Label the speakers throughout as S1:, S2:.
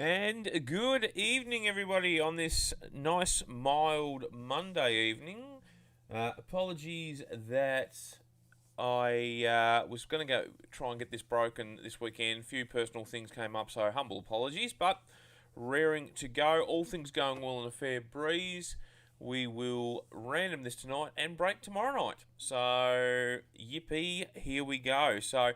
S1: And good evening, everybody, on this nice, mild Monday evening. Apologies that I was going to go try and get this broken this weekend. A few personal things came up, so humble apologies, but raring to go. All things going well in a fair breeze. We will random this tonight and break tomorrow night. So, yippee, here we go. So,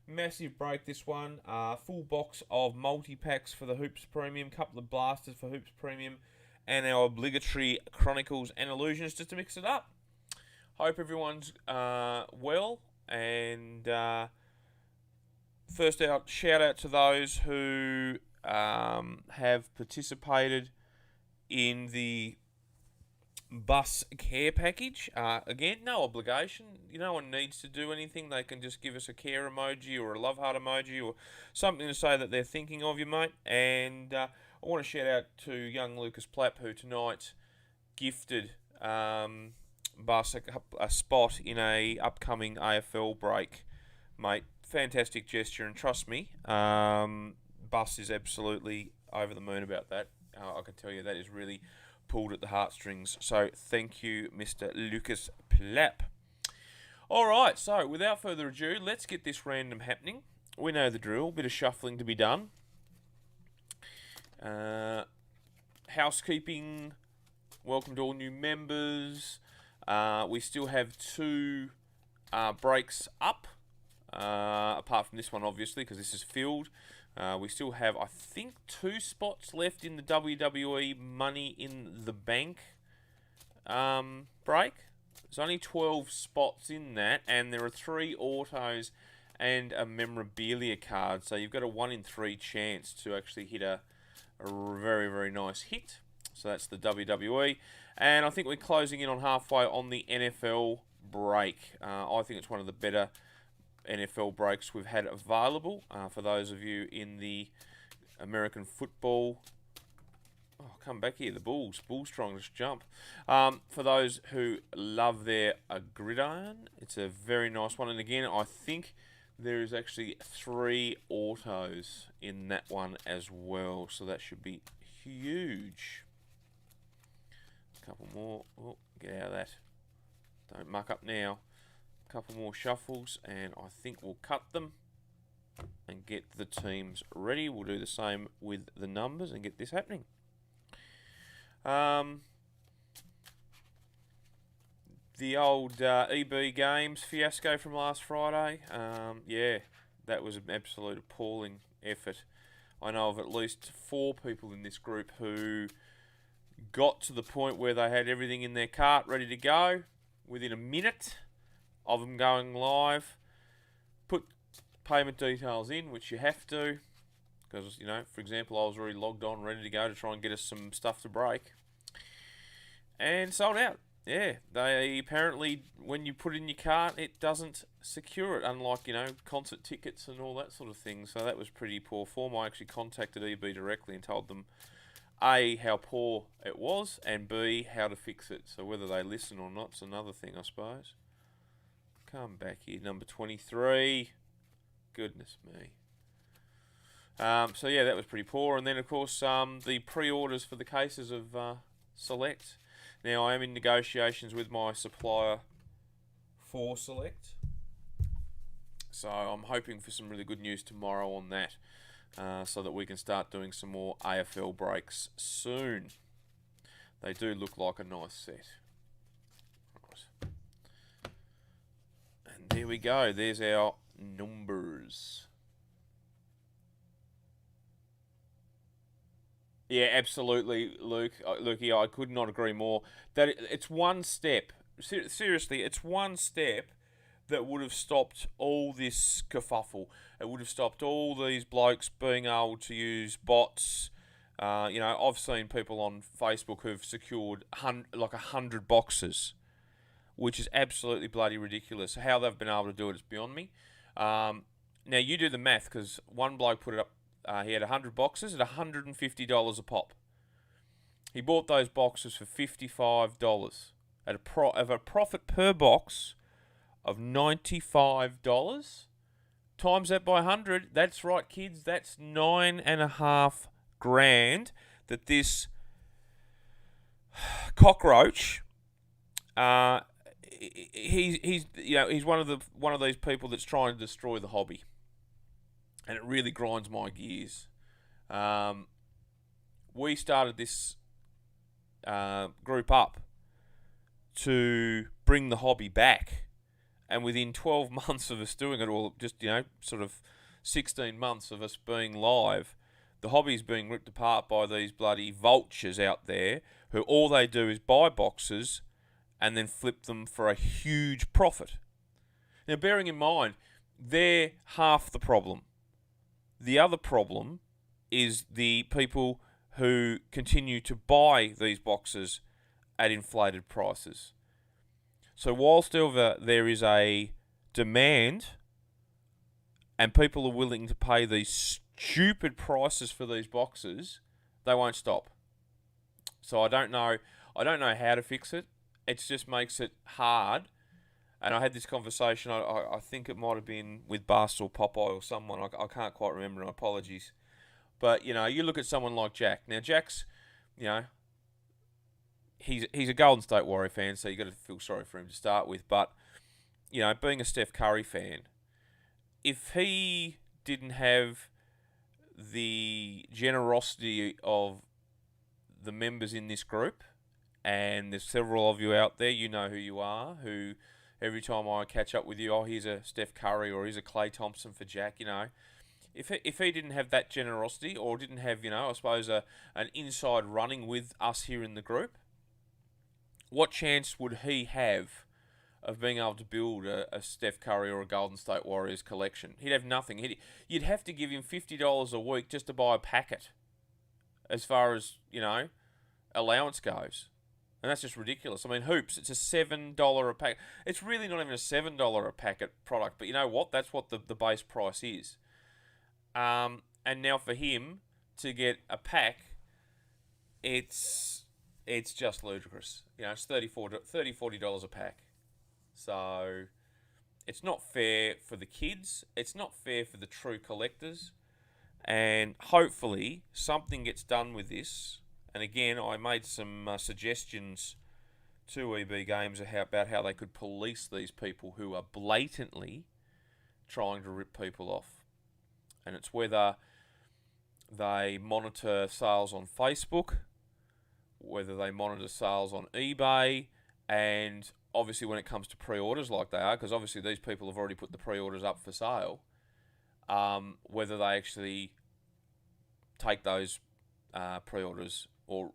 S1: massive break this one. Full box of multi-packs for the Hoops Premium, couple of blasters for Hoops Premium, and our obligatory Chronicles and Illusions just to mix it up. Hope everyone's well, and first out, shout out to those who have participated in the bus care package. Again, no obligation. No one needs to do anything. They can just give us a care emoji or a love heart emoji or something to say that they're thinking of you, mate. And I want to shout out to young Lucas Plapp, who tonight gifted Bus a spot in a upcoming AFL break, mate. Fantastic gesture, and trust me, Bus is absolutely over the moon about that. I can tell you that is really pulled at the heartstrings. So thank you, Mr. Lucas Plapp. All right, so without further ado, let's get this random happening. We know the drill. Bit of shuffling to be done. Housekeeping. Welcome to all new members. We still have two breaks up, apart from this one, obviously, because this is filled. We still have, I think, 2 spots left in the WWE Money in the Bank break. There's only 12 spots in that, and there are 3 autos and a memorabilia card. So you've got a 1 in 3 chance to actually hit a very, very nice hit. So that's the WWE. And I think we're closing in on halfway on the NFL break. I think it's one of the better NFL breaks we've had available. For those of you in the American football... Oh, come back here, the Bulls. Bulls trying to jump. For those who love their gridiron, it's a very nice one. And again, I think there is actually 3 autos in that one as well. So that should be huge. A couple more. Oh, get out of that. Don't muck up now. A couple more shuffles, and I think we'll cut them and get the teams ready. We'll do the same with the numbers and get this happening. The old EB Games fiasco from last Friday. Yeah, that was an absolute appalling effort. I know of at least 4 people in this group who got to the point where they had everything in their cart ready to go within a minute of them going live. Put payment details in, which you have to, because, for example, I was already logged on, ready to go to try and get us some stuff to break, and sold out. Yeah, they apparently, when you put it in your cart, it doesn't secure it, unlike, concert tickets and all that sort of thing. So that was pretty poor form. I actually contacted EB directly and told them, A, how poor it was, and B, how to fix it. So whether they listen or not is another thing, I suppose. Come back here, number 23. Goodness me. So yeah, that was pretty poor. And then, of course, the pre-orders for the cases of Select. Now, I am in negotiations with my supplier for Select. So I'm hoping for some really good news tomorrow on that, so that we can start doing some more AFL breaks soon. They do look like a nice set. Right. And there we go. There's our numbers. Yeah, absolutely, Luke. Lukey, I could not agree more. That it's one step. Seriously, it's one step that would have stopped all this kerfuffle. It would have stopped all these blokes being able to use bots. I've seen people on Facebook who've secured like 100 boxes, which is absolutely bloody ridiculous. How they've been able to do it is beyond me. Now, you do the math, because one bloke put it up. He had 100 boxes at $150 a pop. He bought those boxes for $55 at a profit per box of $95. Times that by 100. That's right, kids. That's $9.5 grand that this cockroach, he's one of these people that's trying to destroy the hobby, and it really grinds my gears. We started this group up to bring the hobby back, and within 12 months of us doing it, or just sort of 16 months of us being live, the hobby's being ripped apart by these bloody vultures out there who all they do is buy boxes and then flip them for a huge profit. Now, bearing in mind, they're half the problem. The other problem is the people who continue to buy these boxes at inflated prices. So whilst there is a demand and people are willing to pay these stupid prices for these boxes, they won't stop. So I don't know how to fix it. It just makes it hard. And I had this conversation, I think it might have been with Bast or Popeye or someone, I can't quite remember, and apologies. But, you look at someone like Jack. Now, Jack's, he's a Golden State Warrior fan, so you've got to feel sorry for him to start with. But, being a Steph Curry fan, if he didn't have the generosity of the members in this group, and there's several of you out there, you know who you are, who every time I catch up with you, oh, here's a Steph Curry or here's a Klay Thompson for Jack, If he didn't have that generosity, or didn't have, I suppose, an inside running with us here in the group, what chance would he have of being able to build a Steph Curry or a Golden State Warriors collection? He'd have nothing. You'd have to give him $50 a week just to buy a packet, as far as, allowance goes. And that's just ridiculous. I mean, Hoops, it's a $7 a packet. It's really not even a $7 a packet product, but you know what? That's what the base price is. And now for him to get a pack, it's just ludicrous. It's $40 a pack. So it's not fair for the kids. It's not fair for the true collectors. And hopefully something gets done with this. And again, I made some suggestions to EB Games about how they could police these people who are blatantly trying to rip people off. And it's whether they monitor sales on Facebook, whether they monitor sales on eBay, and obviously when it comes to pre-orders like they are, because obviously these people have already put the pre-orders up for sale, whether they actually take those pre-orders or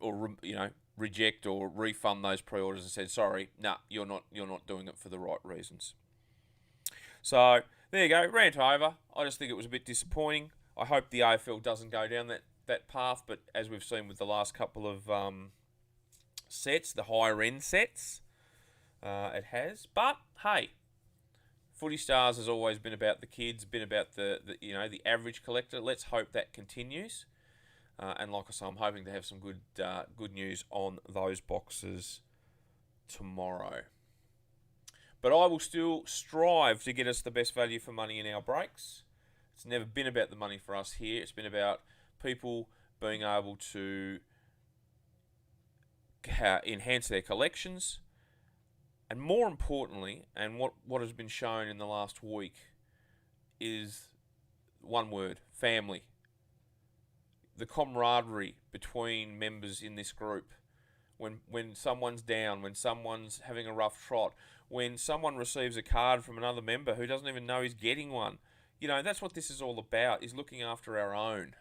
S1: reject or refund those pre-orders and said, sorry, no, you're not doing it for the right reasons. So there you go, rant over. I just think it was a bit disappointing. I hope the AFL doesn't go down that path, but as we've seen with the last couple of sets, the higher end sets, it has. But hey, Footy Stars has always been about the kids, been about the average collector. Let's hope that continues. And like I say, I'm hoping to have some good news on those boxes tomorrow. But I will still strive to get us the best value for money in our breaks. It's never been about the money for us here. It's been about people being able to enhance their collections. And more importantly, and what has been shown in the last week, is one word: family. The camaraderie between members in this group. When someone's down, when someone's having a rough trot, when someone receives a card from another member who doesn't even know he's getting one. That's what this is all about, is looking after our own.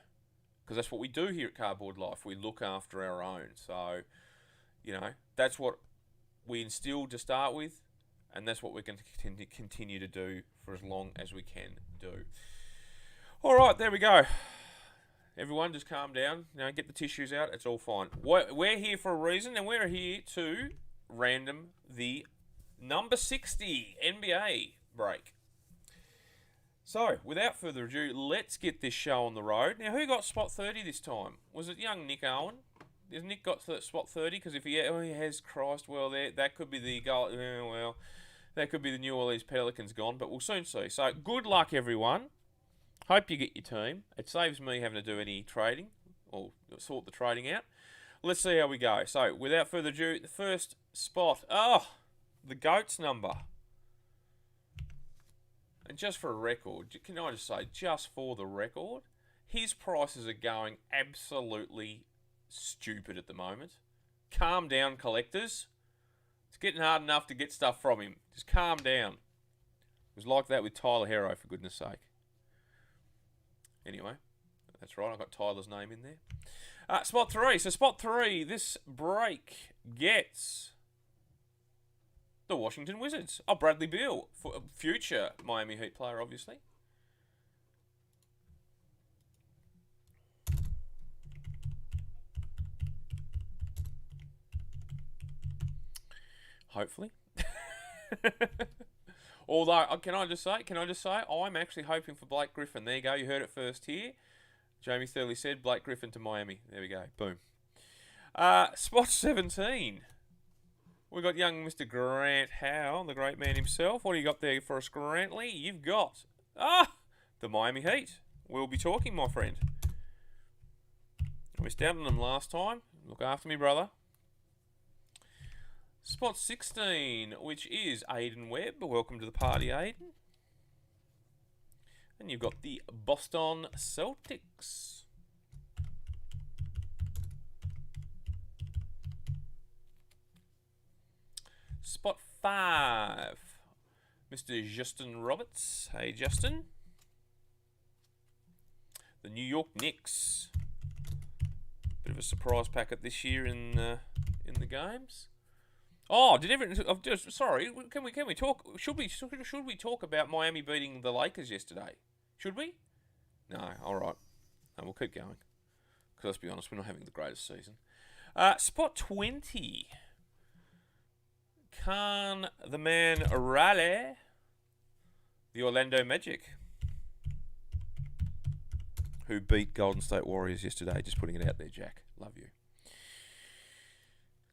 S1: Because that's what we do here at Cardboard Life. We look after our own. So, that's what we instilled to start with, and that's what we're going to continue to do for as long as we can do. All right, there we go. Everyone, just calm down. Get the tissues out. It's all fine. We're here for a reason, and we're here to random the number 60 NBA break. So, without further ado, let's get this show on the road. Now, who got spot 30 this time? Was it young Nick Owen? Has Nick got spot 30? Because if he has, Christ, well, that could be the goal. That could be the New Orleans Pelicans gone, but we'll soon see. So, good luck, everyone. Hope you get your team. It saves me having to do any trading. or sort the trading out. Let's see how we go. So, without further ado, the first spot. Oh, the GOAT's number. And just for a record, can I just say, just for the record, his prices are going absolutely stupid at the moment. Calm down, collectors. It's getting hard enough to get stuff from him. Just calm down. It was like that with Tyler Herro, for goodness sake. Anyway, that's right, I got Tyler's name in there. Spot 3. So spot 3, this break gets the Washington Wizards. Oh, Bradley Beal, future Miami Heat player, obviously. Hopefully. Although, can I just say, I'm actually hoping for Blake Griffin. There you go, you heard it first here. Jamie Thurley said Blake Griffin to Miami. There we go, boom. Spot 17. We got young Mr. Grant Howe, the great man himself. What do you got there for us, Grantley? You've got, the Miami Heat. We'll be talking, my friend. I missed out on them last time. Look after me, brother. Spot 16, which is Aiden Webb. Welcome to the party, Aiden. And you've got the Boston Celtics. Spot 5, Mr. Justin Roberts. Hey, Justin. The New York Knicks. Bit of a surprise packet this year in the games. Oh, sorry. Can we talk? Should we talk about Miami beating the Lakers yesterday? Should we? No. All right. No, we'll keep going. Because let's be honest, we're not having the greatest season. Spot 20. Can the man Raleigh, the Orlando Magic, who beat Golden State Warriors yesterday. Just putting it out there, Jack. Love you.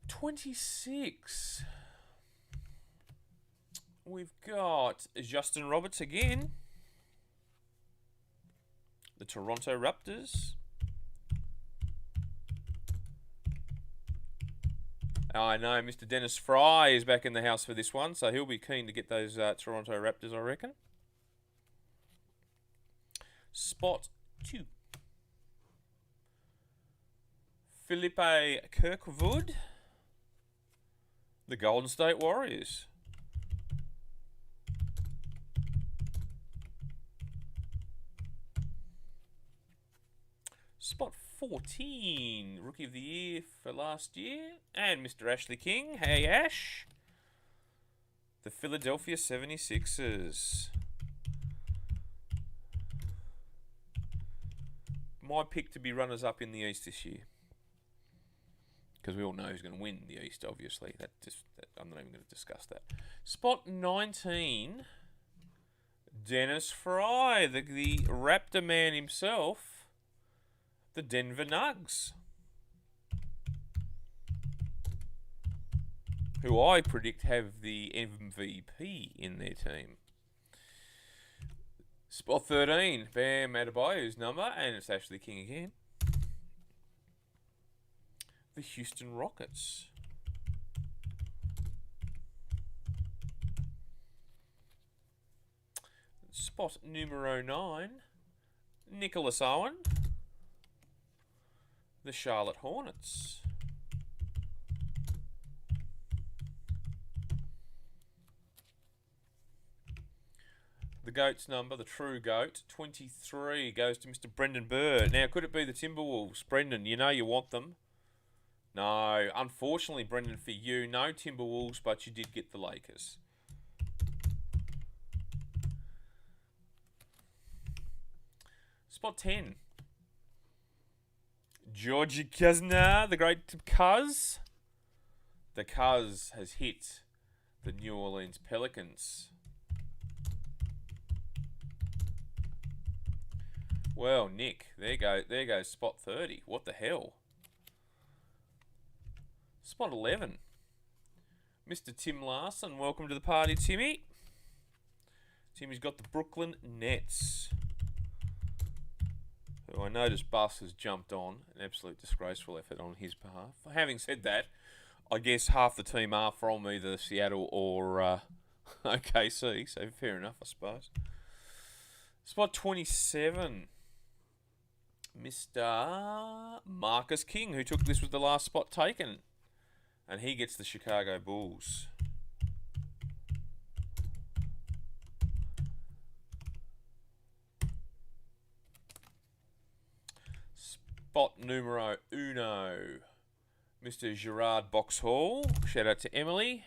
S1: 26. We've got Justin Roberts again. The Toronto Raptors. I know Mr. Dennis Fry is back in the house for this one, so he'll be keen to get those Toronto Raptors, I reckon. Spot 2. Philippe Kirkwood. The Golden State Warriors. Spot 14. Rookie of the Year for last year. And Mr. Ashley King. Hey, Ash. The Philadelphia 76ers. My pick to be runners-up in the East this year. Because we all know who's going to win the East, obviously. I'm not even going to discuss that. Spot 19. Dennis Fry, the Raptor man himself. The Denver Nuggets. Who I predict have the MVP in their team. Spot 13. Bam Adebayo's number. And it's Ashley King again. The Houston Rockets. Spot numero 9. Nicholas Owen. The Charlotte Hornets. The GOAT's number, the true GOAT, 23, goes to Mr. Brendan Burr. Now, could it be the Timberwolves? Brendan, you know you want them. No, unfortunately, Brendan, for you, no Timberwolves, but you did get the Lakers. Spot 10. Georgie Kuzna, the great Cuz. The Cuz has hit the New Orleans Pelicans. Well, Nick, there goes spot 30. What the hell? Spot 11. Mr. Tim Larson, welcome to the party, Timmy. Timmy's got the Brooklyn Nets. who I noticed Bus has jumped on. An absolute disgraceful effort on his behalf. Having said that, I guess half the team are from either Seattle or OKC, so fair enough, I suppose. Spot 27. Mr. Marcus King, who took this was the last spot taken. And he gets the Chicago Bulls. Spot numero uno. Mr. Gerard Boxhall. Shout out to Emily.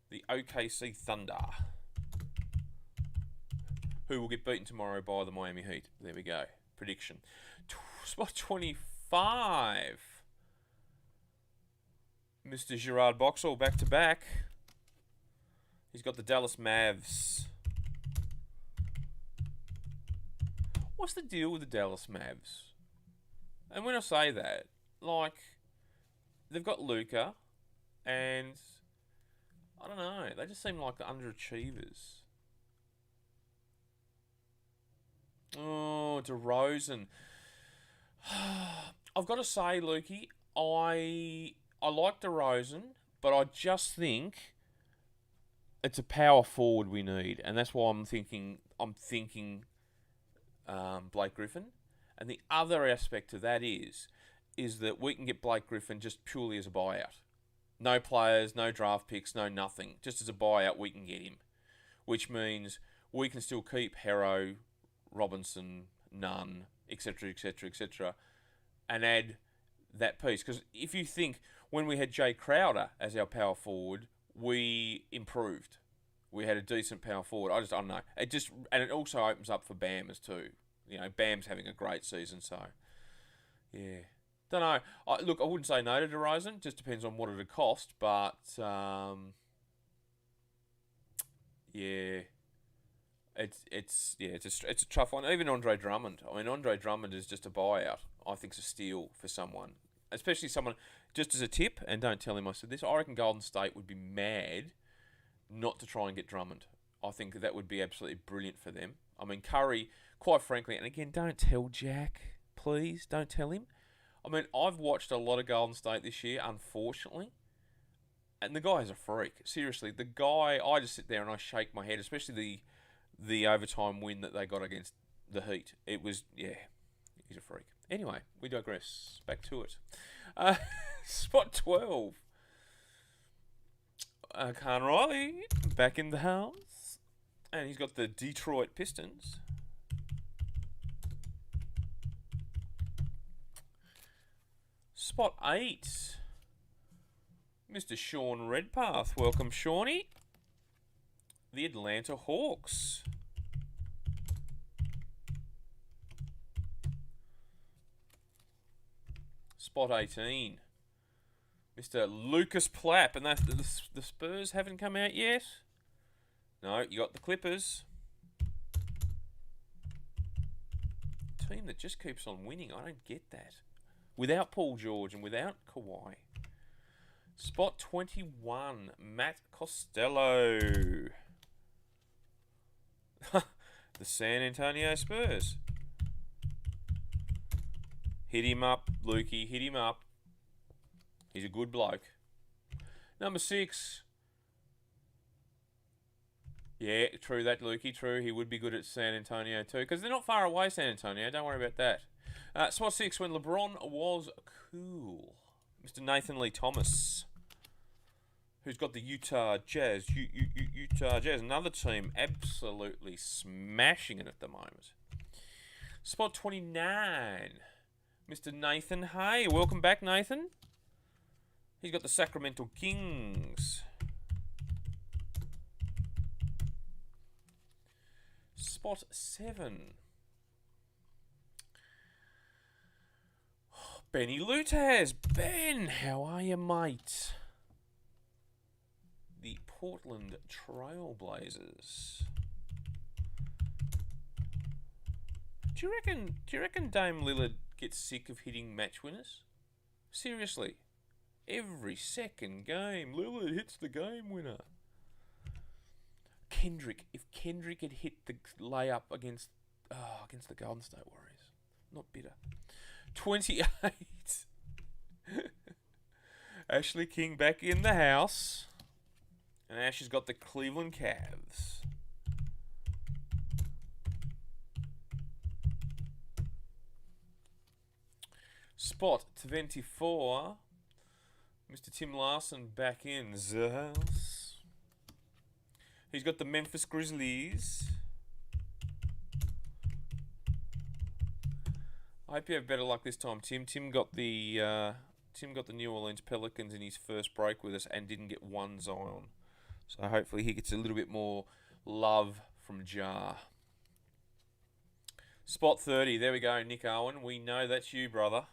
S1: The OKC Thunder. Who will get beaten tomorrow by the Miami Heat. There we go. Prediction. Spot 25. Mr. Gerard Boxhall back to back. He's got the Dallas Mavs. What's the deal with the Dallas Mavs? And when I say that, like, they've got Luka, and I don't know, they just seem like underachievers. Oh, DeRozan. I've got to say, Lukey, I like DeRozan, but I just think it's a power forward we need, and that's why I'm thinking Blake Griffin. And the other aspect to that is that we can get Blake Griffin just purely as a buyout. No players, no draft picks, no nothing. Just as a buyout, we can get him, which means we can still keep Hero, Robinson, Nunn, etc., etc., etc., and add that piece. Because if you think when we had Jay Crowder as our power forward, we improved. We had a decent power forward. I don't know. It also opens up for Bam as too. You know, Bam's having a great season, so yeah. Don't know. I wouldn't say no to DeRozan. Just depends on what it'd cost, but yeah. It's a tough one. Even Andre Drummond. I mean, Andre Drummond is just a buyout. I think it's a steal for someone, especially someone. Just as a tip, and don't tell him I said this. I reckon Golden State would be mad not to try and get Drummond. I think that would be absolutely brilliant for them. I mean, Curry, quite frankly, and again, don't tell Jack, please, don't tell him. I mean, I've watched a lot of Golden State this year, unfortunately, and the guy is a freak. Seriously, the guy, I just sit there and I shake my head, especially the overtime win that they got against the Heat. It was, yeah, he's a freak. Anyway, we digress. Back to it. Spot 12. Khan Riley back in the house. And he's got the Detroit Pistons. Spot 8. Mr. Sean Redpath. Welcome, Shawnee. The Atlanta Hawks. Spot 18. Mr. Lucas Plapp. And that's the Spurs haven't come out yet. No, you got the Clippers. Team that just keeps on winning. I don't get that. Without Paul George and without Kawhi. Spot 21. Matt Costello. The San Antonio Spurs. Hit him up, Lukey. Hit him up. He's a good bloke. Number 6. Yeah, true that, Lukey. True, he would be good at San Antonio too. Because they're not far away, San Antonio. Don't worry about that. Spot 6, when LeBron was cool. Mr. Nathan Lee Thomas. Who's got the Utah Jazz. Utah Jazz. Another team absolutely smashing it at the moment. Spot 29. Mr. Nathan Hay. Welcome back, Nathan. He's got the Sacramento Kings. Spot 7. Benny Lutaz. Ben, how are you, mate? The Portland Trail Blazers. Do you reckon Dame Lillard gets sick of hitting match winners? Seriously. Every second game, Lillard hits the game winner. Kendrick, if Kendrick had hit the layup against the Golden State Warriors. not bitter. 28. Ashley King back in the house. And Ash has got the Cleveland Cavs. Spot 24. Mr. Tim Larson back in the house. He's got the Memphis Grizzlies. I hope you have better luck this time, Tim. Tim got the New Orleans Pelicans in his first break with us and didn't get one Zion. So hopefully he gets a little bit more love from Jar. Spot 30. There we go, Nick Owen. We know that's you, brother.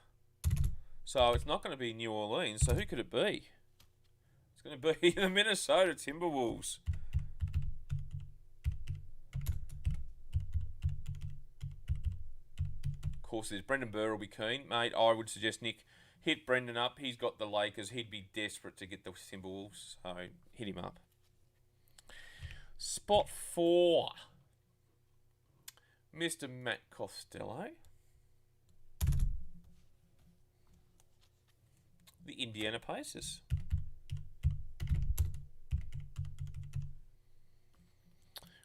S1: So it's not going to be New Orleans. So who could it be? It's going to be the Minnesota Timberwolves. Of course, there's Brendan Burr will be keen. Mate, I would suggest Nick hit Brendan up. He's got the Lakers. He'd be desperate to get the Timberwolves. So hit him up. Spot 4. Mr. Matt Costello. The Indiana Pacers.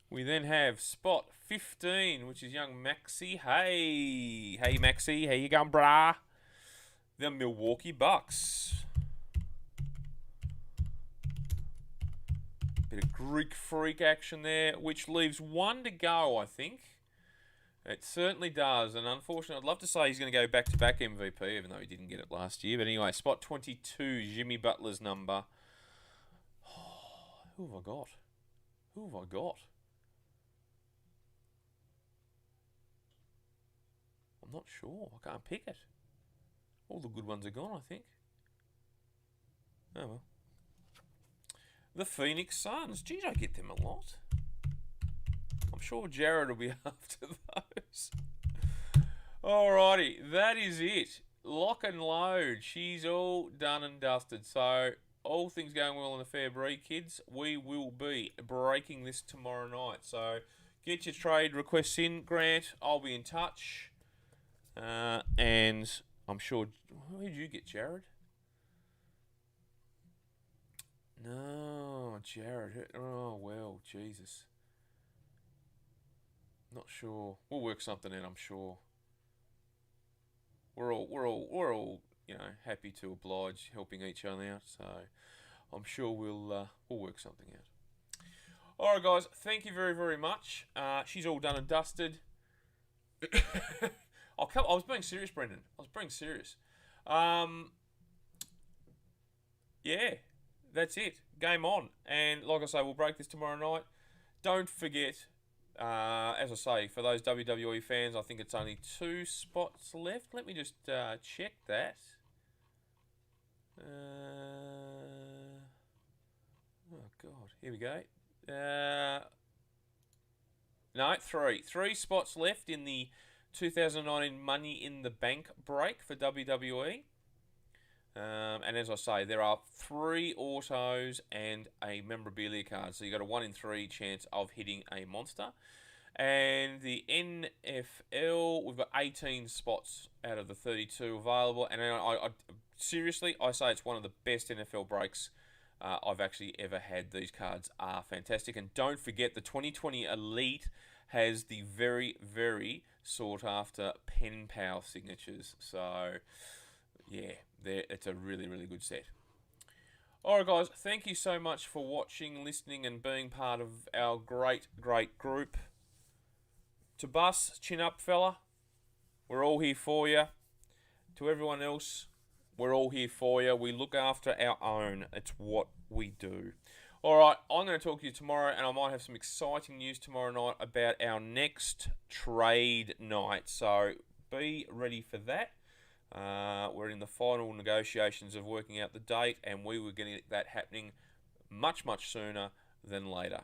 S1: We then have spot 15, which is young Maxi. Hey Maxi, how you going, brah? The Milwaukee Bucks. Bit of Greek freak action there, which leaves one to go, I think. It certainly does, and unfortunately, I'd love to say he's going to go back-to-back MVP, even though he didn't get it last year. But anyway, spot 22, Jimmy Butler's number. Oh, who have I got? Who have I got? I'm not sure. I can't pick it. All the good ones are gone, I think. Oh, well. The Phoenix Suns. Geez, I get them a lot. I'm sure Jared will be after those. Alrighty, that is it. Lock and load. She's all done and dusted. So, all things going well in the fair breed, kids. We will be breaking this tomorrow night. So, get your trade requests in, Grant. I'll be in touch. And I'm sure... Who did you get, Jared? No, Jared. Oh, well, Jesus. Not sure. We'll work something out, I'm sure. We're all, you know, happy to oblige, helping each other out. So I'm sure we'll work something out. All right, guys. Thank you very, very much. She's all done and dusted. I was being serious, Brendan. I was being serious. Yeah, that's it. Game on. And like I say, we'll break this tomorrow night. Don't forget, as I say, for those WWE fans, I think it's only 2 spots left. Let me just check that. Oh, God. Here we go. No, 3. 3 spots left in the 2019 Money in the Bank break for WWE. And as I say, there are 3 autos and a memorabilia card. So you've got a 1 in 3 chance of hitting a monster. And the NFL, we've got 18 spots out of the 32 available. And I seriously, I say it's one of the best NFL breaks I've actually ever had. These cards are fantastic. And don't forget, the 2020 Elite has the very, very sought after pen pal signatures. So, yeah, it's a really, really good set. Alright, guys, thank you so much for watching, listening, and being part of our great, great group. To Bus, chin up, fella. We're all here for you. To everyone else, we're all here for you. We look after our own. It's what we do. Alright, I'm going to talk to you tomorrow, and I might have some exciting news tomorrow night about our next trade night. So be ready for that. We're in the final negotiations of working out the date, and we were going to get that happening much, much sooner than later.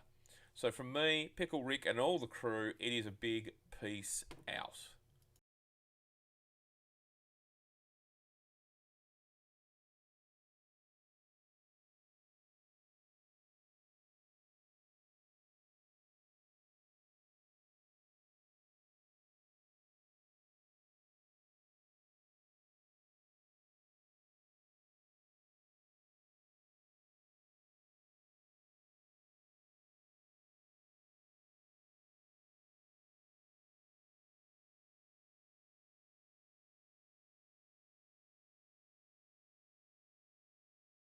S1: So from me, Pickle Rick, and all the crew, it is a big peace out.